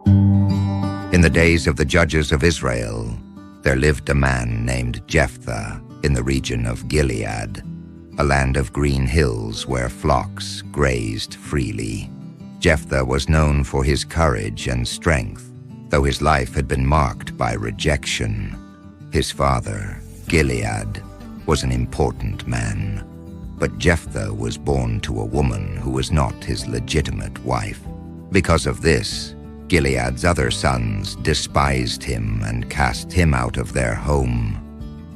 In the days of the judges of Israel, there lived a man named Jephthah in the region of Gilead, a land of green hills where flocks grazed freely. Jephthah was known for his courage and strength, though his life had been marked by rejection. His father, Gilead, was an important man, but Jephthah was born to a woman who was not his legitimate wife. Because of this, Gilead's other sons despised him and cast him out of their home.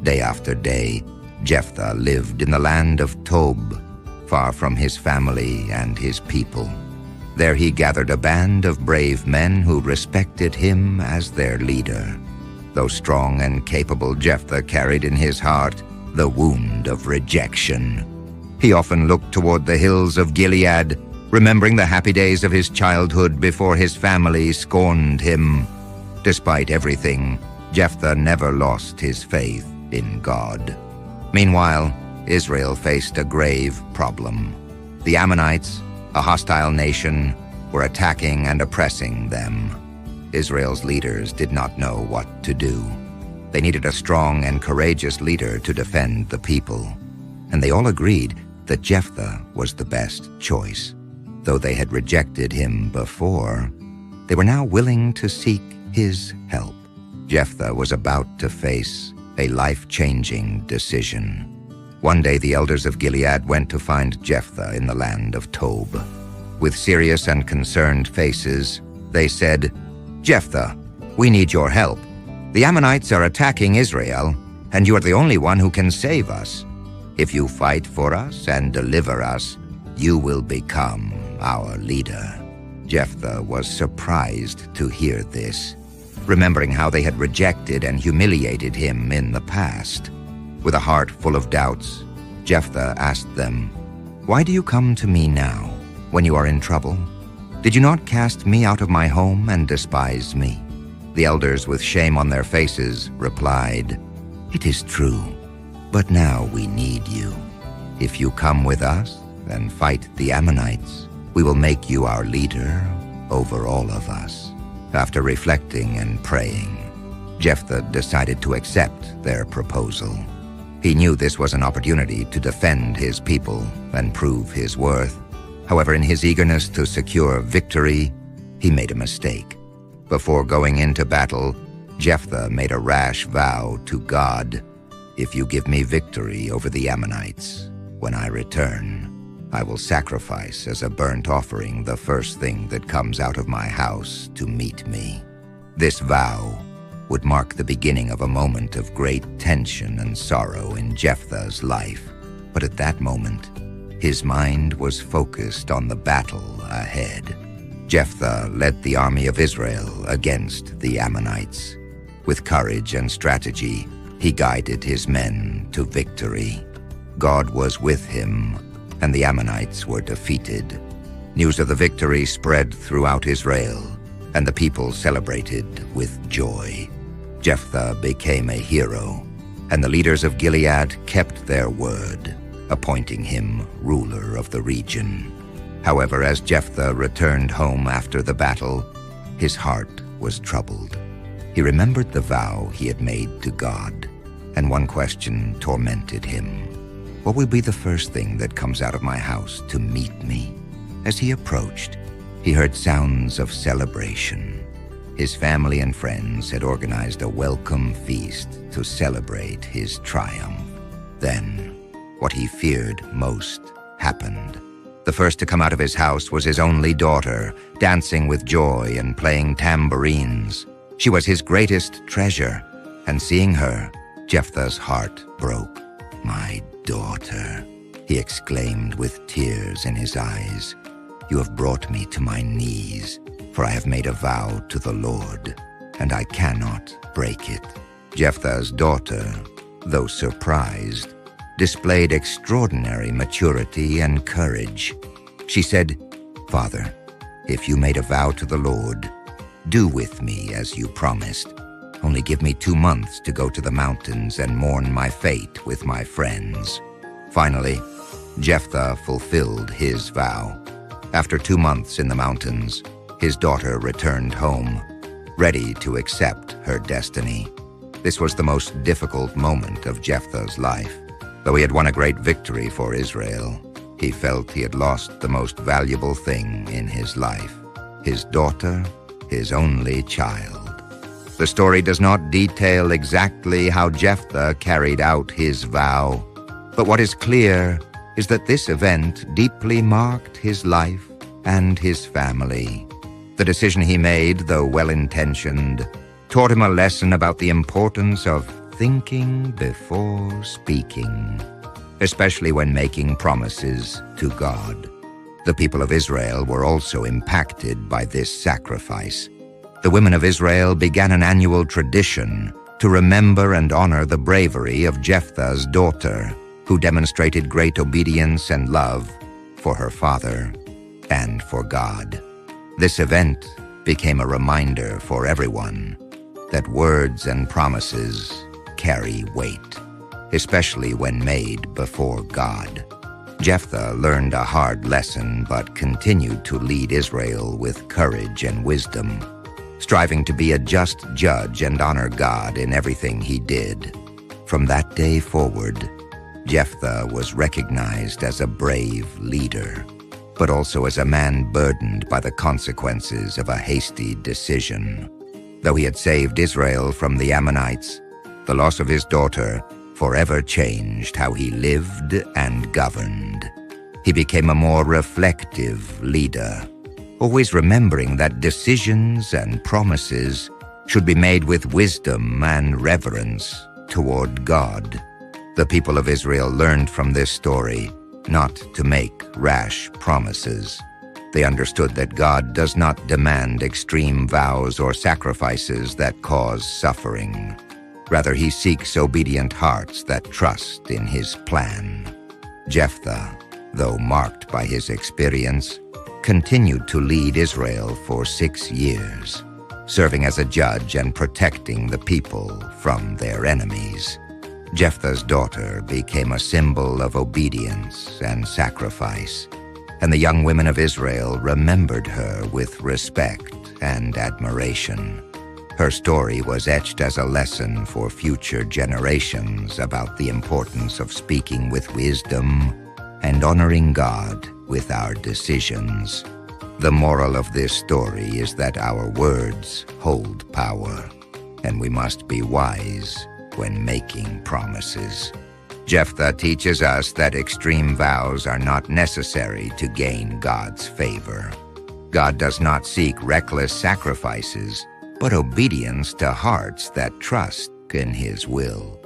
Day after day, Jephthah lived in the land of Tob, far from his family and his people. There he gathered a band of brave men who respected him as their leader. Though strong and capable, Jephthah carried in his heart the wound of rejection. He often looked toward the hills of Gilead, remembering the happy days of his childhood before his family scorned him. Despite everything, Jephthah never lost his faith in God. Meanwhile, Israel faced a grave problem. The Ammonites, a hostile nation, were attacking and oppressing them. Israel's leaders did not know what to do. They needed a strong and courageous leader to defend the people, and they all agreed that Jephthah was the best choice. Though they had rejected him before, they were now willing to seek his help. Jephthah was about to face a life-changing decision. One day the elders of Gilead went to find Jephthah in the land of Tob. With serious and concerned faces, they said, "Jephthah, we need your help. The Ammonites are attacking Israel, and you are the only one who can save us. If you fight for us and deliver us, you will become our leader." Jephthah was surprised to hear this, remembering how they had rejected and humiliated him in the past. With a heart full of doubts, Jephthah asked them, "Why do you come to me now, when you are in trouble? Did you not cast me out of my home and despise me?" The elders, with shame on their faces, replied, "It is true, but now we need you. If you come with us and fight the Ammonites, we will make you our leader over all of us." After reflecting and praying, Jephthah decided to accept their proposal. He knew this was an opportunity to defend his people and prove his worth. However, in his eagerness to secure victory, he made a mistake. Before going into battle, Jephthah made a rash vow to God, "If you give me victory over the Ammonites, when I return, I will sacrifice as a burnt offering the first thing that comes out of my house to meet me." This vow would mark the beginning of a moment of great tension and sorrow in Jephthah's life. But at that moment, his mind was focused on the battle ahead. Jephthah led the army of Israel against the Ammonites. With courage and strategy, he guided his men to victory. God was with him, and the Ammonites were defeated. News of the victory spread throughout Israel, and the people celebrated with joy. Jephthah became a hero, and the leaders of Gilead kept their word, appointing him ruler of the region. However, as Jephthah returned home after the battle, his heart was troubled. He remembered the vow he had made to God, and one question tormented him. What will be the first thing that comes out of my house to meet me? As he approached, he heard sounds of celebration. His family and friends had organized a welcome feast to celebrate his triumph. Then, what he feared most happened. The first to come out of his house was his only daughter, dancing with joy and playing tambourines. She was his greatest treasure, and seeing her, Jephthah's heart broke. "My daughter," he exclaimed with tears in his eyes, "you have brought me to my knees, for I have made a vow to the Lord, and I cannot break it." Jephthah's daughter, though surprised, displayed extraordinary maturity and courage. She said, "Father, if you made a vow to the Lord, do with me as you promised. Only give me 2 months to go to the mountains and mourn my fate with my friends." Finally, Jephthah fulfilled his vow. After 2 months in the mountains, his daughter returned home, ready to accept her destiny. This was the most difficult moment of Jephthah's life. Though he had won a great victory for Israel, he felt he had lost the most valuable thing in his life: his daughter, his only child. The story does not detail exactly how Jephthah carried out his vow, but what is clear is that this event deeply marked his life and his family. The decision he made, though well-intentioned, taught him a lesson about the importance of thinking before speaking, especially when making promises to God. The people of Israel were also impacted by this sacrifice. The women of Israel began an annual tradition to remember and honor the bravery of Jephthah's daughter, who demonstrated great obedience and love for her father and for God. This event became a reminder for everyone that words and promises carry weight, especially when made before God. Jephthah learned a hard lesson but continued to lead Israel with courage and wisdom, striving to be a just judge and honor God in everything he did. From that day forward, Jephthah was recognized as a brave leader, but also as a man burdened by the consequences of a hasty decision. Though he had saved Israel from the Ammonites, the loss of his daughter forever changed how he lived and governed. He became a more reflective leader, always remembering that decisions and promises should be made with wisdom and reverence toward God. The people of Israel learned from this story not to make rash promises. They understood that God does not demand extreme vows or sacrifices that cause suffering. Rather, he seeks obedient hearts that trust in his plan. Jephthah, though marked by his experience, continued to lead Israel for 6 years, serving as a judge and protecting the people from their enemies. Jephthah's daughter became a symbol of obedience and sacrifice, and the young women of Israel remembered her with respect and admiration. Her story was etched as a lesson for future generations about the importance of speaking with wisdom and honoring God with our decisions. The moral of this story is that our words hold power, and we must be wise when making promises. Jephthah teaches us that extreme vows are not necessary to gain God's favor. God does not seek reckless sacrifices, but obedience to hearts that trust in his will.